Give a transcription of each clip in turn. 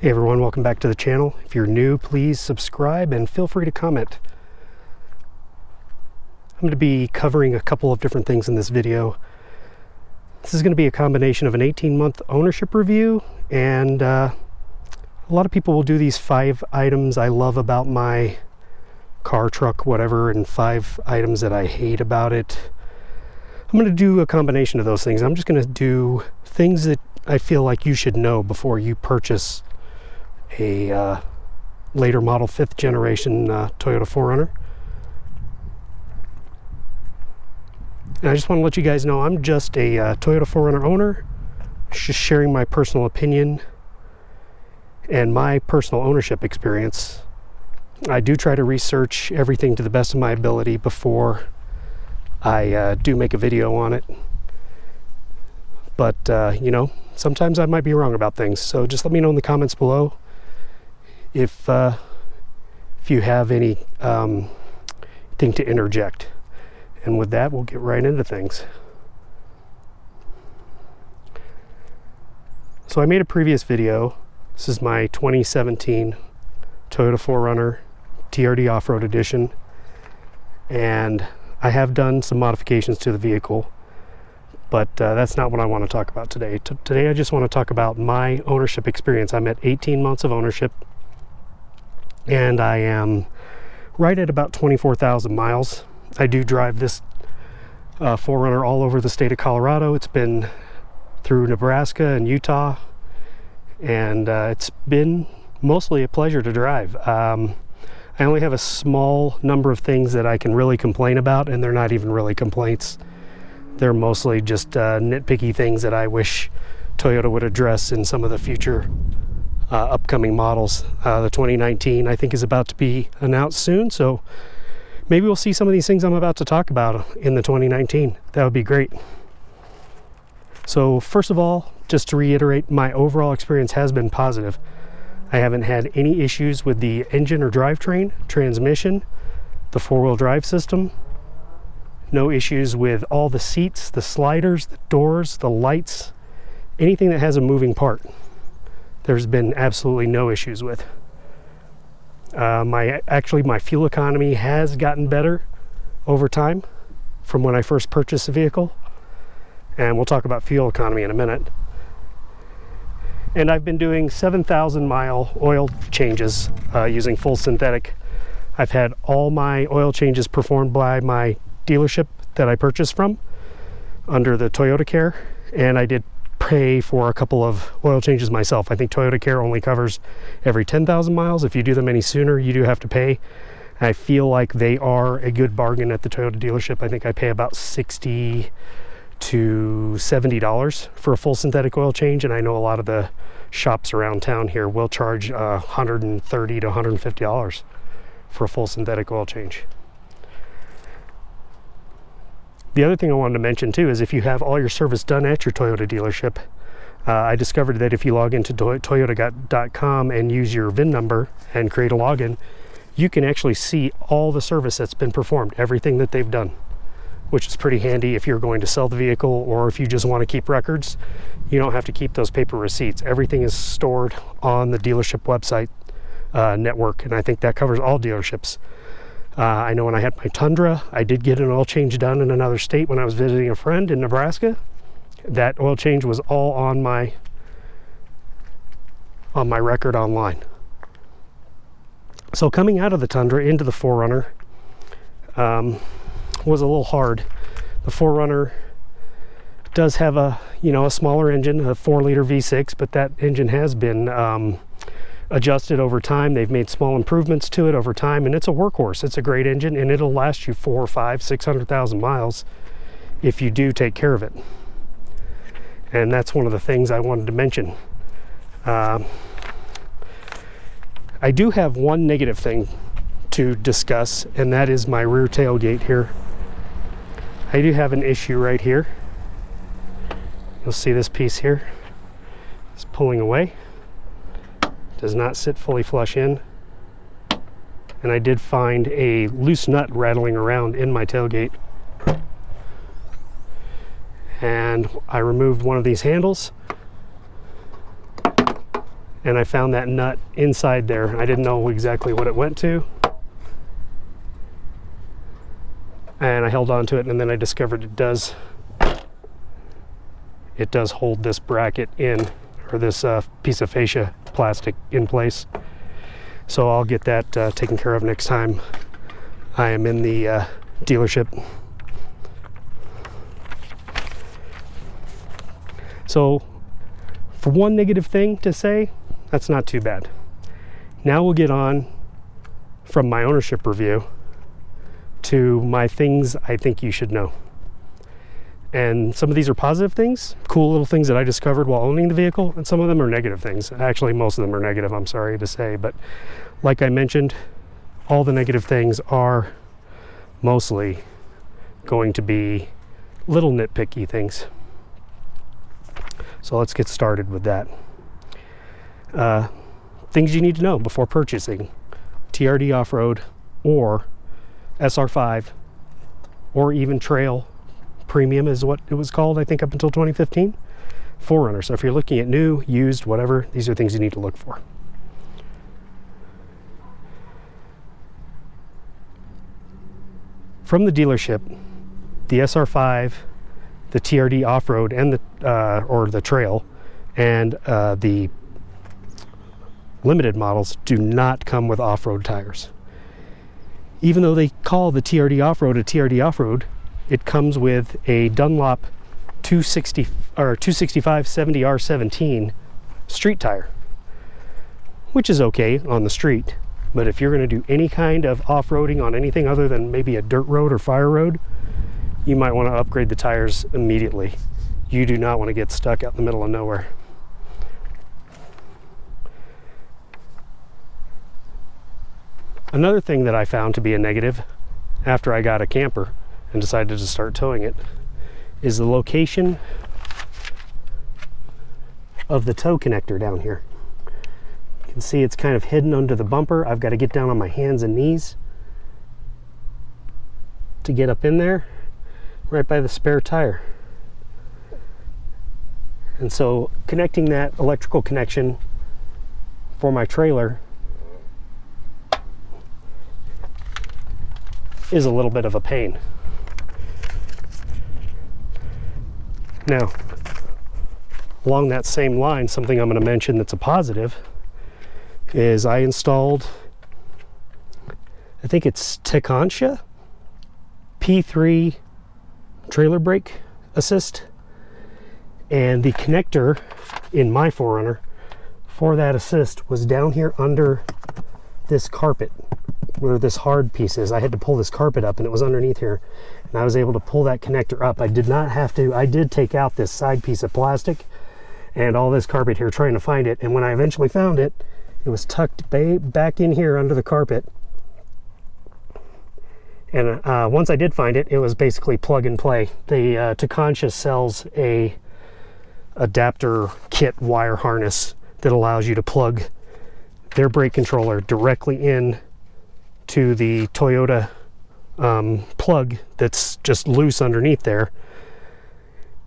Hey everyone, welcome back to the channel. If you're new, please subscribe and feel free to comment. I'm going to be covering a couple of different things in this video. This is going to be a combination of an 18-month ownership review, and a lot of people will do these 5 items I love about my car, truck, whatever, and 5 items that I hate about it. I'm going to do a combination of those things. I'm just going to do things that I feel like you should know before you purchase a later model 5th generation Toyota 4Runner. And I just want to let you guys know I'm just a Toyota 4Runner owner, just sharing my personal opinion and my personal ownership experience. I do try to research everything to the best of my ability before I do make a video on it. But you know, sometimes I might be wrong about things, so just let me know in the comments below if you have any thing to interject. And with that, we'll get right into things. So I made a previous video. This is my 2017 Toyota 4Runner TRD Off Road Edition, and I have done some modifications to the vehicle, but that's not what I want to talk about today. Today I just want to talk about my ownership experience. I'm at 18 months of ownership, and I am right at about 24,000 miles. I do drive this 4Runner all over the state of Colorado. It's been through Nebraska and Utah, and it's been mostly a pleasure to drive. I only have a small number of things that I can really complain about, and they're not even really complaints. They're mostly just nitpicky things that I wish Toyota would address in some of the future upcoming models. The 2019 I think is about to be announced soon, so maybe we'll see some of these things I'm about to talk about in the 2019. That would be great. So first of all, just to reiterate, my overall experience has been positive. I haven't had any issues with the engine or drivetrain, transmission, the 4-wheel drive system. No issues with all the seats, the sliders, the doors, the lights, anything that has a moving part. There's been absolutely no issues with. My fuel economy has gotten better over time from when I first purchased the vehicle, and we'll talk about fuel economy in a minute. And I've been doing 7,000 mile oil changes using full synthetic. I've had all my oil changes performed by my dealership that I purchased from under the Toyota Care, and I did pay for a couple of oil changes myself. I think Toyota Care only covers every 10,000 miles. If you do them any sooner, you do have to pay. I feel like they are a good bargain at the Toyota dealership. I think I pay about $60 to $70 for a full synthetic oil change, and I know a lot of the shops around town here will charge $130 to $150 for a full synthetic oil change. The other thing I wanted to mention too is if you have all your service done at your Toyota dealership, I discovered that if you log into toyota.com and use your VIN number and create a login, you can actually see all the service that's been performed, everything that they've done, which is pretty handy if you're going to sell the vehicle or if you just want to keep records. You don't have to keep those paper receipts. Everything is stored on the dealership website network, and I think that covers all dealerships. I know when I had my Tundra, I did get an oil change done in another state when I was visiting a friend in Nebraska. That oil change was all on my record online. So coming out of the Tundra into the 4Runner was a little hard. The 4Runner does have a smaller engine, a 4-liter V6, but that engine has been adjusted over time. They've made small improvements to it over time, and it's a workhorse. It's a great engine, and it'll last you 400, 500, 600,000 miles if you do take care of it. And that's one of the things I wanted to mention. I do have one negative thing to discuss, and that is my rear tailgate here. I do have an issue right here. You'll see this piece here. It's pulling away. Does not sit fully flush in, and I did find a loose nut rattling around in my tailgate, and I removed one of these handles and I found that nut inside there. I didn't know exactly what it went to, and I held on to it, and then I discovered it does hold this bracket in, or this piece of fascia plastic in place. So I'll get that taken care of next time I am in the dealership. So for one negative thing to say, that's not too bad. Now we'll get on from my ownership review to my things I think you should know. And some of these are positive things, cool little things that I discovered while owning the vehicle, and some of them are negative things. Actually, most of them are negative, I'm sorry to say, but like I mentioned, all the negative things are mostly going to be little nitpicky things. So let's get started with that. Things you need to know before purchasing TRD Off Road or SR5 or even Trail Premium is what it was called, I think, up until 2015. 4Runner. So if you're looking at new, used, whatever, these are things you need to look for. From the dealership, the SR5, the TRD Off Road, and the Trail, and the limited models do not come with off-road tires. Even though they call the TRD Off Road a TRD Off Road, it comes with a Dunlop 265 70R17 street tire, which is okay on the street. But if you're going to do any kind of off-roading on anything other than maybe a dirt road or fire road, you might want to upgrade the tires immediately. You do not want to get stuck out in the middle of nowhere. Another thing that I found to be a negative after I got a camper and decided to start towing it is the location of the tow connector down here. You can see it's kind of hidden under the bumper. I've got to get down on my hands and knees to get up in there, right by the spare tire. And so connecting that electrical connection for my trailer is a little bit of a pain. Now, along that same line, something I'm going to mention that's a positive is I installed, I think it's Tekonsha P3 trailer brake assist, and the connector in my 4Runner for that assist was down here under this carpet where this hard piece is. I had to pull this carpet up and it was underneath here, and I was able to pull that connector up. I did not have to. I did take out this side piece of plastic and all this carpet here trying to find it, and when I eventually found it, it was tucked back in here under the carpet. And once I did find it, it was basically plug and play. The Tekonsha sells a adapter kit wire harness that allows you to plug their brake controller directly in to the Toyota plug that's just loose underneath there,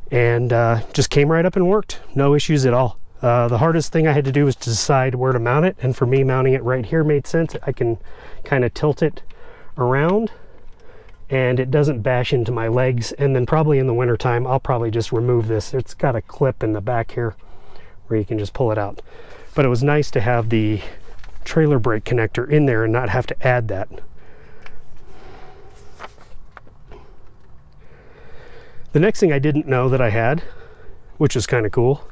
and just came right up and worked. No issues at all. The hardest thing I had to do was to decide where to mount it, and for me, mounting it right here made sense. I can kind of tilt it around and it doesn't bash into my legs. And then probably in the winter time, I'll probably just remove this. It's got a clip in the back here where you can just pull it out. But it was nice to have the trailer brake connector in there and not have to add that. The next thing I didn't know that I had, which is kind of cool,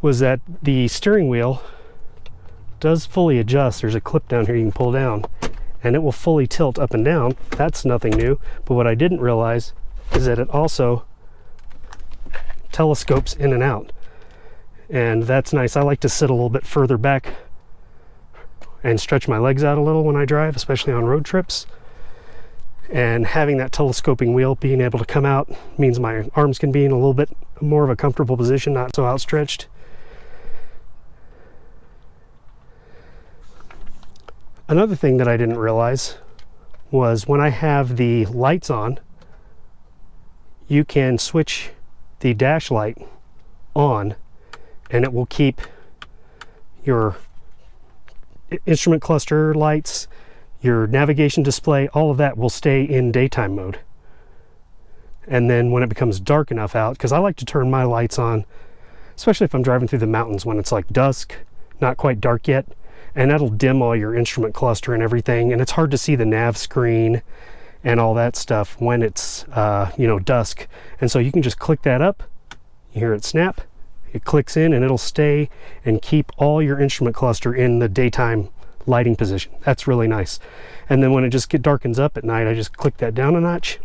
was that the steering wheel does fully adjust. There's a clip down here you can pull down and it will fully tilt up and down. That's nothing new. But what I didn't realize is that it also telescopes in and out. And that's nice. I like to sit a little bit further back and stretch my legs out a little when I drive, especially on road trips. And having that telescoping wheel being able to come out means my arms can be in a little bit more of a comfortable position, not so outstretched. Another thing that I didn't realize was when I have the lights on, you can switch the dash light on and it will keep your instrument cluster lights, your navigation display, all of that will stay in daytime mode. And then when it becomes dark enough out, because I like to turn my lights on, especially if I'm driving through the mountains when it's like dusk, not quite dark yet, and that'll dim all your instrument cluster and everything, and it's hard to see the nav screen and all that stuff when it's you know, dusk. And so you can just click that up, you hear it snap, it clicks in, and it'll stay and keep all your instrument cluster in the daytime lighting position. That's really nice. And then when it just darkens up at night, I just click that down a notch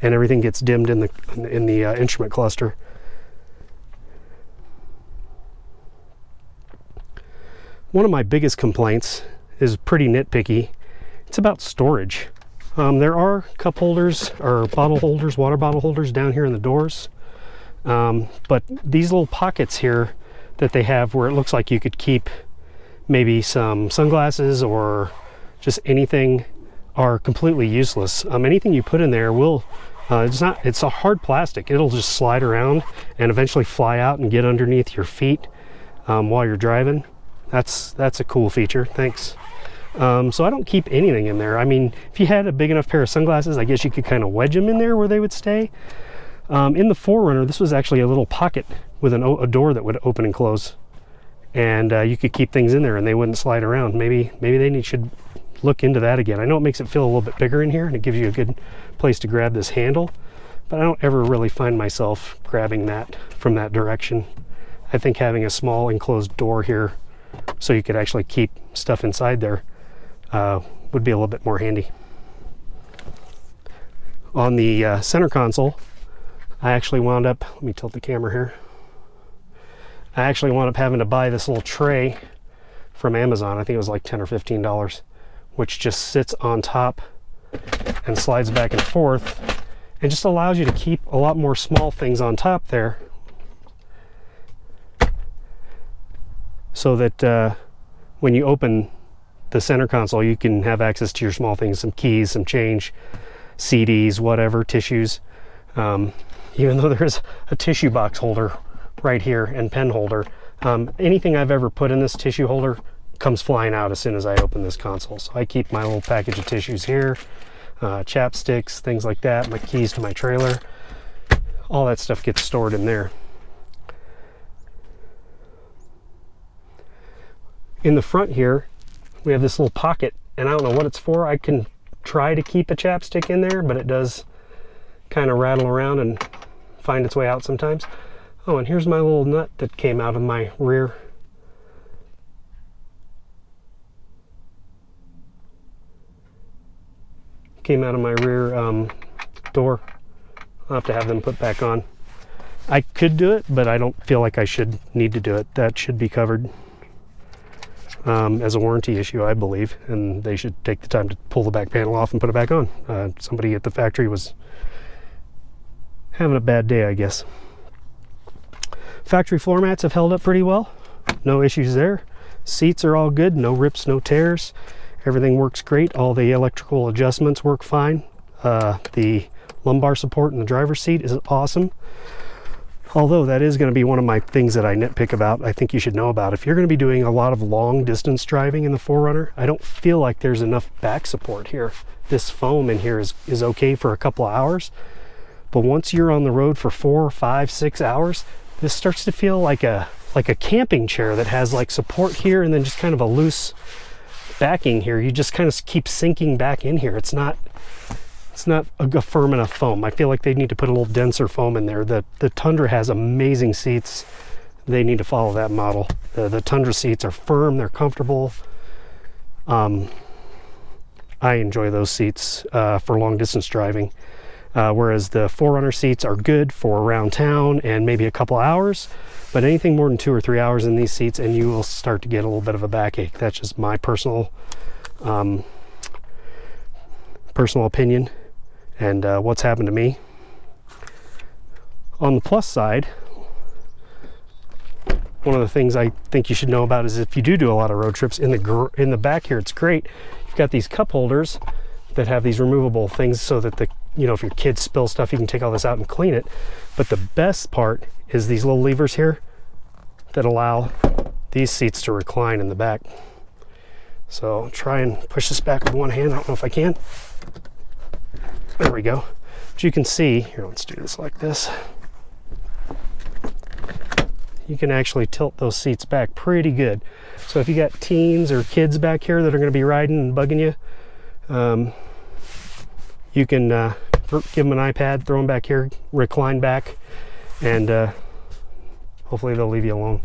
and everything gets dimmed in the instrument cluster. One of my biggest complaints is pretty nitpicky. It's about storage. There are cup holders or bottle holders, water bottle holders down here in the doors. But these little pockets here that they have where it looks like you could keep maybe some sunglasses or just anything are completely useless. Anything you put in there will, it's a hard plastic. It'll just slide around and eventually fly out and get underneath your feet while you're driving. That's a cool feature, thanks. So I don't keep anything in there. I mean, if you had a big enough pair of sunglasses, I guess you could kind of wedge them in there where they would stay. In the 4Runner, this was actually a little pocket with a door that would open and close. And you could keep things in there and they wouldn't slide around. Maybe they should look into that again. I know it makes it feel a little bit bigger in here and it gives you a good place to grab this handle, but I don't ever really find myself grabbing that from that direction. I think having a small enclosed door here so you could actually keep stuff inside there would be a little bit more handy. On the center console, I actually wound up, let me tilt the camera here. I actually wound up having to buy this little tray from Amazon. I think it was like $10 or $15, which just sits on top and slides back and forth and just allows you to keep a lot more small things on top there, so that when you open the center console, you can have access to your small things, some keys, some change, CDs, whatever, tissues. Even though there's a tissue box holder right here and pen holder, anything I've ever put in this tissue holder comes flying out as soon as I open this console. So I keep my little package of tissues here, chapsticks, things like that, my keys to my trailer, all that stuff gets stored in there. In the front here, we have this little pocket, and I don't know what it's for. I can try to keep a chapstick in there, but it does kind of rattle around and find its way out sometimes. Oh, and here's my little nut that came out of my rear. Came out of my rear door. I'll have to have them put back on. I could do it, but I don't feel like I should need to do it. That should be covered as a warranty issue, I believe, and they should take the time to pull the back panel off and put it back on. Somebody at the factory was having a bad day, I guess. Factory floor mats have held up pretty well. No issues there. Seats are all good. No rips, no tears. Everything works great. All the electrical adjustments work fine. The lumbar support in the driver's seat is awesome. Although that is going to be one of my things that I nitpick about, I think you should know about. If you're going to be doing a lot of long distance driving in the 4Runner, I don't feel like there's enough back support here. This foam in here is okay for a couple of hours, but once you're on the road for 4, 5, 6 hours, this starts to feel like a camping chair that has like support here and then just kind of a loose backing here. You just kind of keep sinking back in here. It's not a firm enough foam. I feel like they need to put a little denser foam in there. The Tundra has amazing seats. They need to follow that model. The Tundra seats are firm, they're comfortable. I enjoy those seats for long distance driving. Whereas the 4Runner seats are good for around town and maybe a couple hours, but anything more than 2 or 3 hours in these seats and you will start to get a little bit of a backache. That's just my personal opinion and what's happened to me. On the plus side, one of the things I think you should know about is if you do a lot of road trips, in the back here, it's great. You've got these cup holders that have these removable things so that if your kids spill stuff, you can take all this out and clean it. But the best part is these little levers here that allow these seats to recline in the back. So I'll try and push this back with one hand. I don't know if I can. There we go. But you can see, here, let's do this like this. You can actually tilt those seats back pretty good. So if you got teens or kids back here that are going to be riding and bugging you, you can give them an iPad, throw them back here, recline back, and hopefully they'll leave you alone.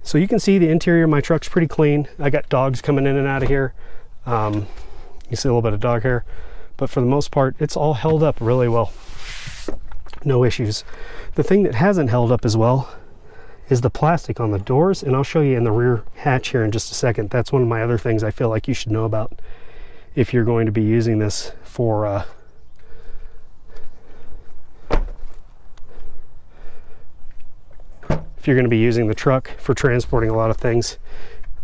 So you can see the interior of my truck's pretty clean. I got dogs coming in and out of here. You see a little bit of dog hair, but for the most part, it's all held up really well. No issues. The thing that hasn't held up as well is the plastic on the doors, and I'll show you in the rear hatch here in just a second. That's one of my other things I feel like you should know about if you're going to be using this for if you're going to be using the truck for transporting a lot of things.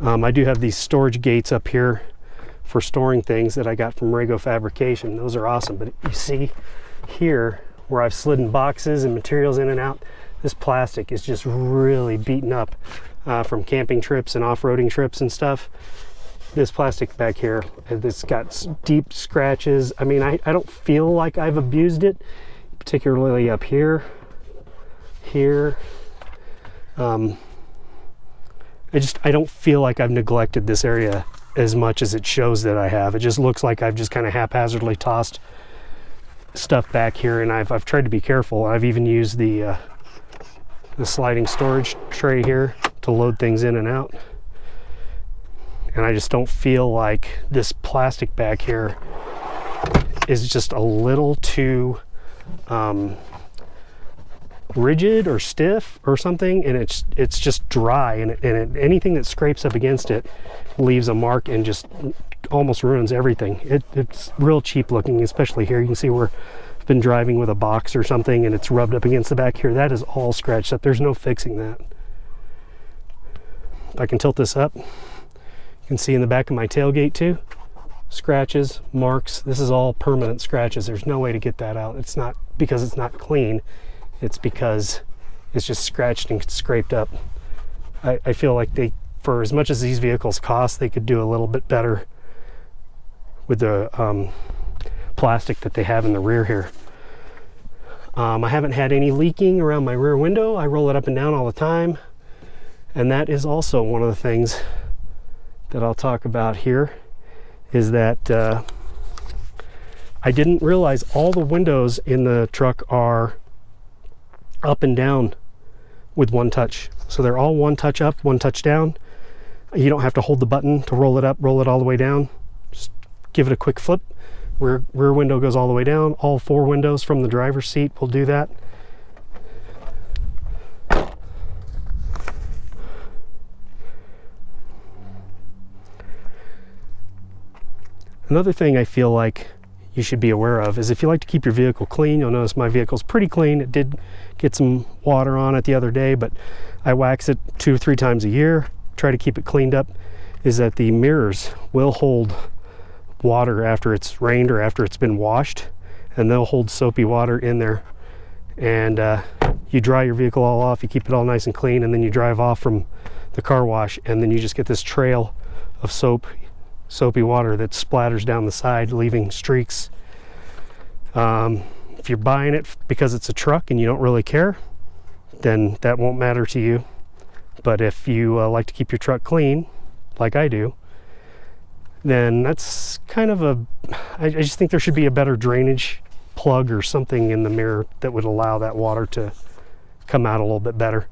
I do have these storage gates up here for storing things that I got from Rego Fabrication. Those are awesome, but you see here where I've slidden boxes and materials in and out, this plastic is just really beaten up from camping trips and off-roading trips and stuff. This plastic back here, it's got deep scratches. I mean, I don't feel like I've abused it, particularly up here, here. I don't feel like I've neglected this area as much as it shows that I have. It just looks like I've just kind of haphazardly tossed stuff back here, and I've tried to be careful. I've even used the sliding storage tray here to load things in and out. And I just don't feel like this plastic back here is just a little too rigid or stiff or something, and it's just dry, and anything that scrapes up against it leaves a mark and just almost ruins everything. It's real cheap looking, especially here. You can see where I've been driving with a box or something and it's rubbed up against the back here. That is all scratched up. There's no fixing that. If I can tilt this up, you can see in the back of my tailgate too, scratches, marks. This is all permanent scratches. There's no way to get that out. It's not because it's not clean. It's because it's just scratched and scraped up. I feel like for as much as these vehicles cost, they could do a little bit better with the plastic that they have in the rear here. I haven't had any leaking around my rear window. I roll it up and down all the time. And that is also one of the things that I'll talk about here, is that I didn't realize all the windows in the truck are up and down with one touch. So they're all one touch up, one touch down. You don't have to hold the button to roll it up, roll it all the way down. Just give it a quick flip. Rear window goes all the way down. All four windows from the driver's seat will do that. Another thing I feel like you should be aware of is if you like to keep your vehicle clean, you'll notice my vehicle's pretty clean. It did get some water on it the other day, but I wax it 2 or 3 times a year, try to keep it cleaned up. Is that the mirrors will hold water after it's rained or after it's been washed, and they'll hold soapy water in there. And you dry your vehicle all off, you keep it all nice and clean, and then you drive off from the car wash, and then you just get this trail of soapy water that splatters down the side, leaving streaks. If you're buying it because it's a truck and you don't really care, then that won't matter to you. But if you like to keep your truck clean, like I do, then that's kind of I just think there should be a better drainage plug or something in the mirror that would allow that water to come out a little bit better.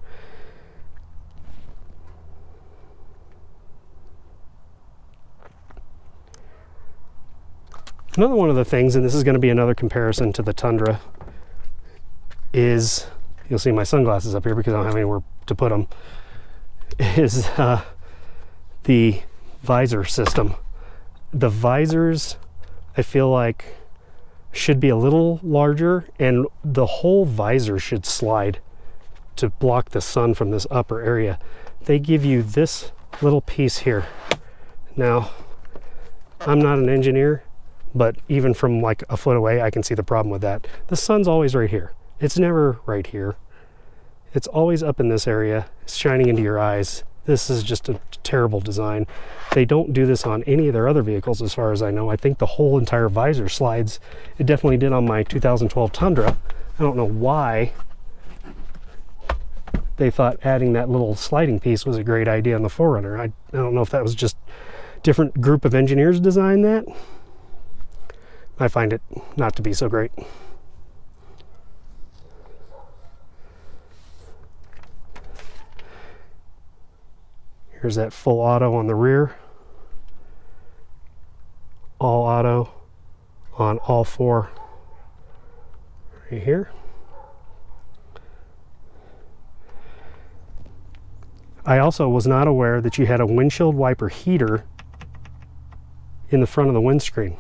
Another one of the things, and this is going to be another comparison to the Tundra, is, you'll see my sunglasses up here because I don't have anywhere to put them, is the visor system. The visors, I feel like, should be a little larger, and the whole visor should slide to block the sun from this upper area. They give you this little piece here. Now, I'm not an engineer, but even from like a foot away, I can see the problem with that. The sun's always right here. It's never right here. It's always up in this area. It's shining into your eyes. This is just a terrible design. They don't do this on any of their other vehicles as far as I know. I think the whole entire visor slides. It definitely did on my 2012 Tundra. I don't know why they thought adding that little sliding piece was a great idea on the 4Runner. I don't know if that was just a different group of engineers designed that. I find it not to be so great. Here's that full auto on the rear. All auto on all four right here. I also was not aware that you had a windshield wiper heater in the front of the windscreen.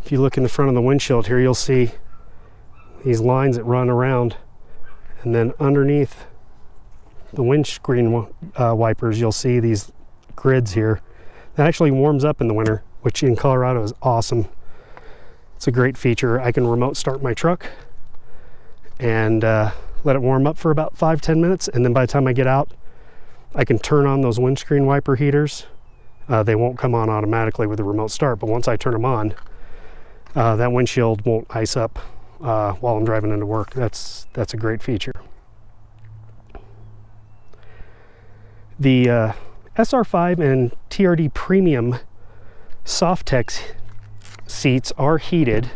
If you look in the front of the windshield here, you'll see these lines that run around, and then underneath the windscreen wipers, you'll see these grids here. That actually warms up in the winter, which in Colorado is awesome. It's a great feature. I can remote start my truck and let it warm up for about 5-10 minutes, and then by the time I get out, I can turn on those windscreen wiper heaters. They won't come on automatically with the remote start, but once I turn them on, that windshield won't ice up while I'm driving into work. That's a great feature. The SR5 and TRD Premium Softex seats are heated,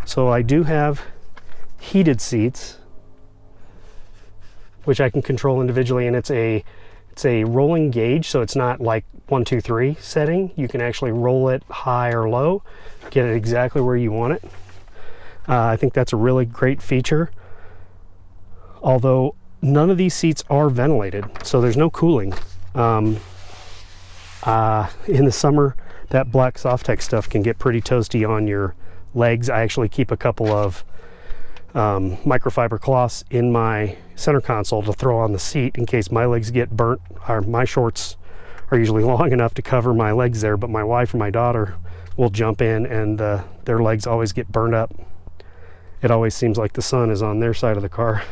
so I do have heated seats, which I can control individually, and it's a rolling gauge, so it's not like 1, 2, 3 setting. You can actually roll it high or low, get it exactly where you want it. I think that's a really great feature, although none of these seats are ventilated, so there's no cooling. In the summer, that black Softex stuff can get pretty toasty on your legs. I actually keep a couple of microfiber cloths in my center console to throw on the seat in case my legs get burnt. My shorts are usually long enough to cover my legs there, but my wife or my daughter will jump in and their legs always get burned up. It always seems like the sun is on their side of the car.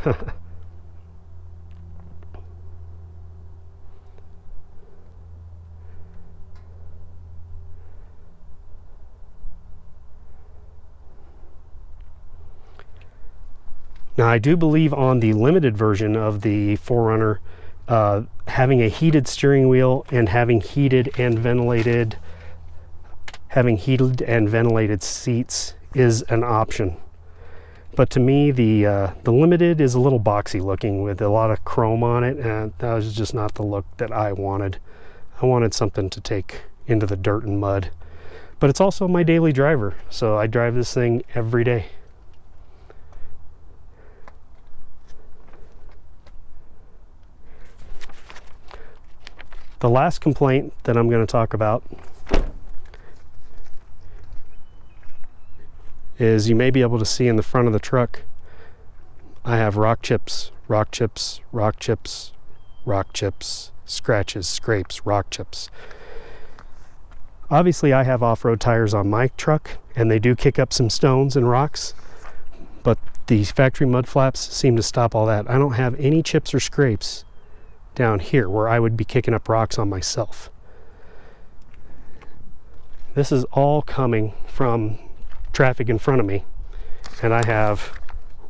Now, I do believe on the limited version of the 4Runner, having a heated steering wheel and having heated and ventilated seats is an option. But to me, the limited is a little boxy looking with a lot of chrome on it, and that was just not the look that I wanted. I wanted something to take into the dirt and mud. But it's also my daily driver, so I drive this thing every day. The last complaint that I'm going to talk about is you may be able to see in the front of the truck, I have rock chips, rock chips, rock chips, rock chips, scratches, scrapes, rock chips. Obviously, I have off-road tires on my truck, and they do kick up some stones and rocks, but the factory mud flaps seem to stop all that. I don't have any chips or scrapes down here where I would be kicking up rocks on myself. This is all coming from traffic in front of me, and I have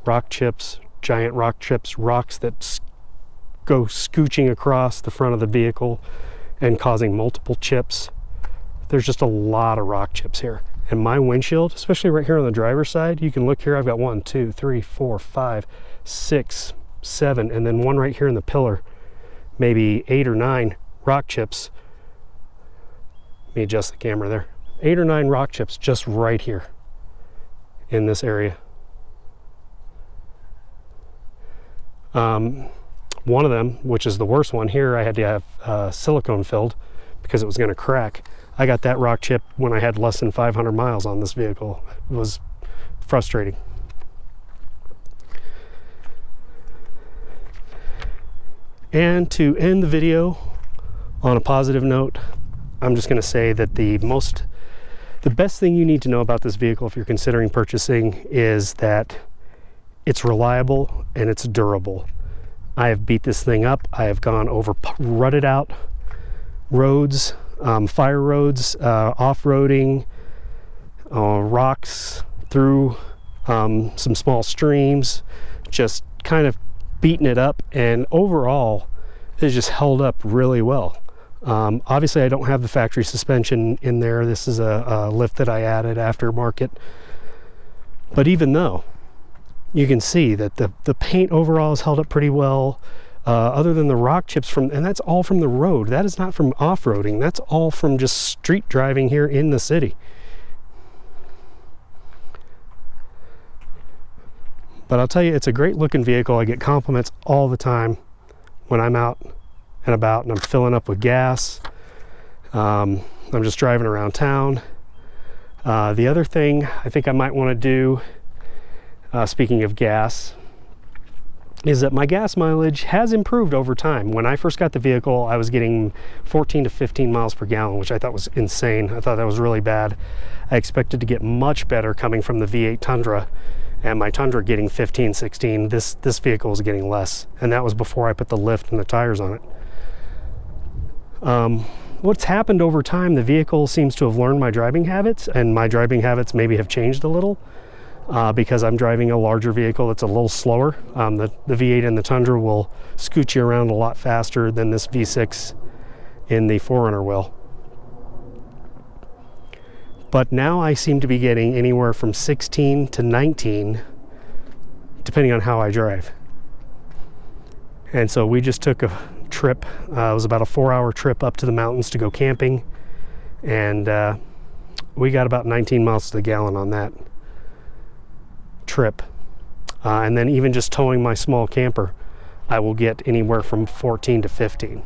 rock chips, giant rock chips, rocks that go scooching across the front of the vehicle and causing multiple chips. There's just a lot of rock chips here, and my windshield, especially right here on the driver's side, you can look here, I've got 1, 2, 3, 4, 5, 6, 7, and then one right here in the pillar, maybe 8 or 9 rock chips. Let me adjust the camera there. 8 or 9 rock chips just right here in this area. One of them, which is the worst one here, I had to have silicone filled because it was going to crack. I got that rock chip when I had less than 500 miles on this vehicle. It was frustrating. And to end the video on a positive note, I'm just going to say that the best thing you need to know about this vehicle if you're considering purchasing is that it's reliable and it's durable. I have beat this thing up. I have gone over rutted out roads, fire roads, off-roading, rocks, through some small streams, just kind of beating it up, and overall it's just held up really well. Obviously I don't have the factory suspension in there. This is a lift that I added aftermarket, but even though, you can see that the paint overall has held up pretty well, other than the rock chips and that's all from the road. That is not from off-roading. That's all from just street driving here in the city. But I'll tell you, it's a great looking vehicle. I get compliments all the time when I'm out and about and I'm filling up with gas. I'm just driving around town. The other thing I think I might want to do, speaking of gas, is that my gas mileage has improved over time. When I first got the vehicle, I was getting 14 to 15 miles per gallon, which I thought was insane. I thought that was really bad. I expected to get much better coming from the V8 Tundra, and my Tundra getting 15, 16. This vehicle was getting less, and that was before I put the lift and the tires on it. What's happened over time, the vehicle seems to have learned my driving habits, and my driving habits maybe have changed a little. Because I'm driving a larger vehicle that's a little slower. The V8 and the Tundra will scoot you around a lot faster than this V6 in the 4Runner will. But now I seem to be getting anywhere from 16 to 19, depending on how I drive. And so we just took a trip. It was about a 4-hour trip up to the mountains to go camping, and we got about 19 miles to the gallon on that trip. And then even just towing my small camper, I will get anywhere from 14 to 15.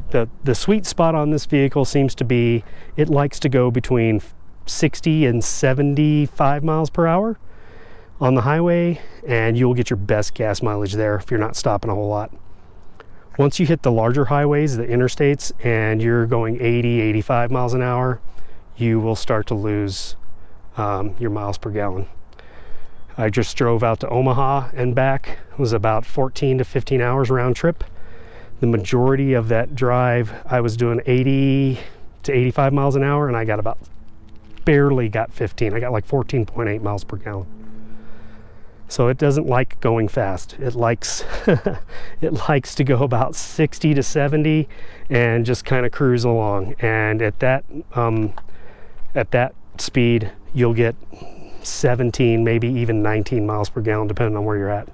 The sweet spot on this vehicle seems to be, it likes to go between 60 and 75 miles per hour on the highway, and you'll get your best gas mileage there if you're not stopping a whole lot. Once you hit the larger highways, the interstates, and you're going 80, 85 miles an hour, you will start to lose your miles per gallon. I just drove out to Omaha and back. It was about 14 to 15 hours round trip. The majority of that drive, I was doing 80 to 85 miles an hour, and I got barely got 15. I got like 14.8 miles per gallon. So it doesn't like going fast. It likes it likes to go about 60 to 70 and just kind of cruise along. And at that speed, you'll get 17, maybe even 19 miles per gallon, depending on where you're at.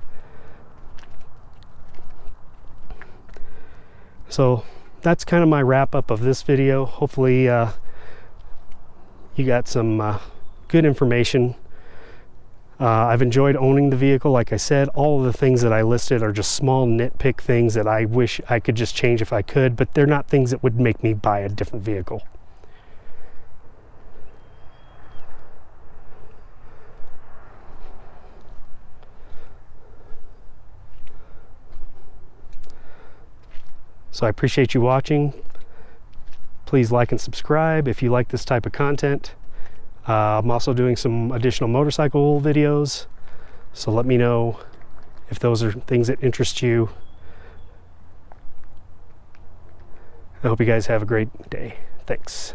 So that's kind of my wrap up of this video. Hopefully you got some good information. I've enjoyed owning the vehicle. Like I said, all of the things that I listed are just small nitpick things that I wish I could just change if I could, but they're not things that would make me buy a different vehicle. So I appreciate you watching. Please like and subscribe if you like this type of content. I'm also doing some additional motorcycle videos, so let me know if those are things that interest you. I hope you guys have a great day. Thanks.